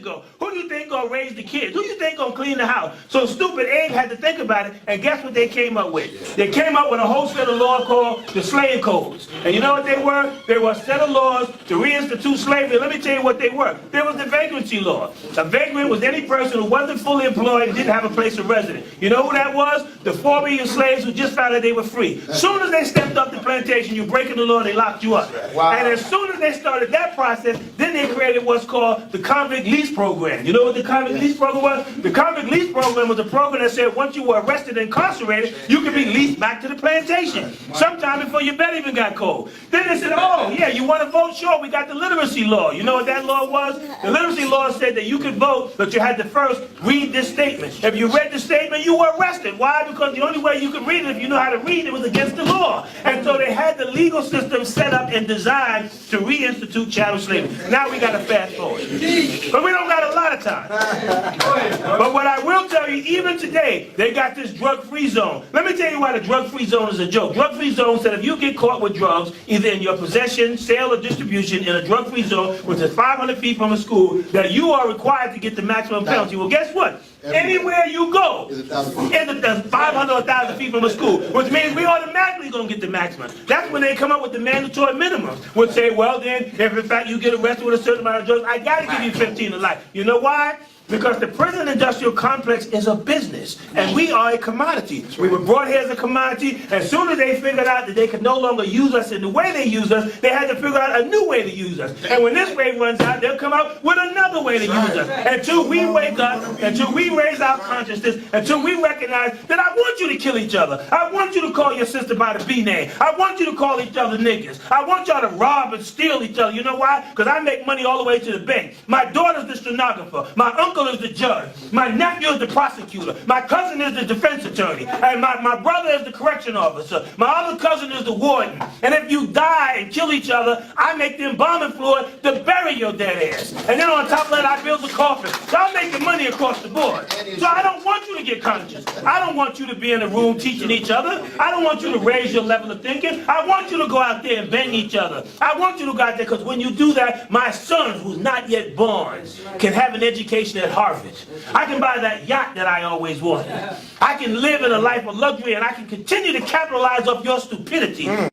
ago. Who do you think gonna raise the kids? Who do you think gonna clean the house? So stupid Abe had to think about it, and guess what they came up with? They came up with a whole set of laws called the slave codes. And you know what they were? They were a set of laws to reinstitute slavery. Let me tell you what they were. There was the vagrancy law. A vagrant was any person who wasn't fully employed and didn't have a place of residence. You know who that was? The 4 million slaves who just found out they were free. As soon as they stepped up the plantation, you breaking the law, they locked you up. Wow. And as soon as they started that process, then they created what's called the convict lease program. You know what the convict lease program was? The convict lease program was a program that said once you were arrested and incarcerated, you could be leased back to the plantation. Sometime before your bed even got cold. Then they said, oh yeah, you want to vote? Sure, we got the literacy law. You know what that law was? The literacy law said that you could vote, but you had to first read this statement. If you read the statement, you were arrested. Why? Because the only way you could read it, if you know how to read it, was against the law. And so they had the legal system set up and designed to reinstitute chattel slavery. Now we got to fast forward. But we don't got a lot of time. But what I will tell you, even today, they got this drug-free zone. Let me tell you why the drug-free zone is a joke. Drug-free zone said if you get caught with drugs, either in your possession, sale, or distribution in a drug-free zone, which is 500 feet from a school, that you are required to get the maximum penalty. Well, guess what? Anywhere you go, it's 500 or 1,000 feet from a school, which means we automatically going to get the maximum. That's when they come up with the mandatory minimums, which say, well then, if in fact you get arrested with a certain amount of drugs, I got to give you 15 to life. You know why? Because the prison industrial complex is a business, and we are a commodity. We were brought here as a commodity. As soon as they figured out that they could no longer use us in the way they use us, they had to figure out a new way to use us. And when this wave runs out, they'll come out with another way to use us. Until we wake up, until we raise our consciousness, until we recognize that I want you to kill each other. I want you to call your sister by the B name. I want you to call each other niggas. I want y'all to rob and steal each other. You know why? Because I make money all the way to the bank. My daughter's the stenographer. My uncle is the judge. My nephew is the prosecutor. My cousin is the defense attorney. And my brother is the correction officer. My other cousin is the warden. And if you die and kill each other, I make the embalming fluid to bury your dead ass. And then on top of that, I build the coffin. So I'm making money across the board. So I don't want you to get conscious. I don't want you to be in a room teaching each other. I don't want you to raise your level of thinking. I want you to go out there and bang each other. I want you to go out there because when you do that, my son, who's not yet born, can have an education at Harvard. I can buy that yacht that I always wanted. I can live in a life of luxury, and I can continue to capitalize off your stupidity.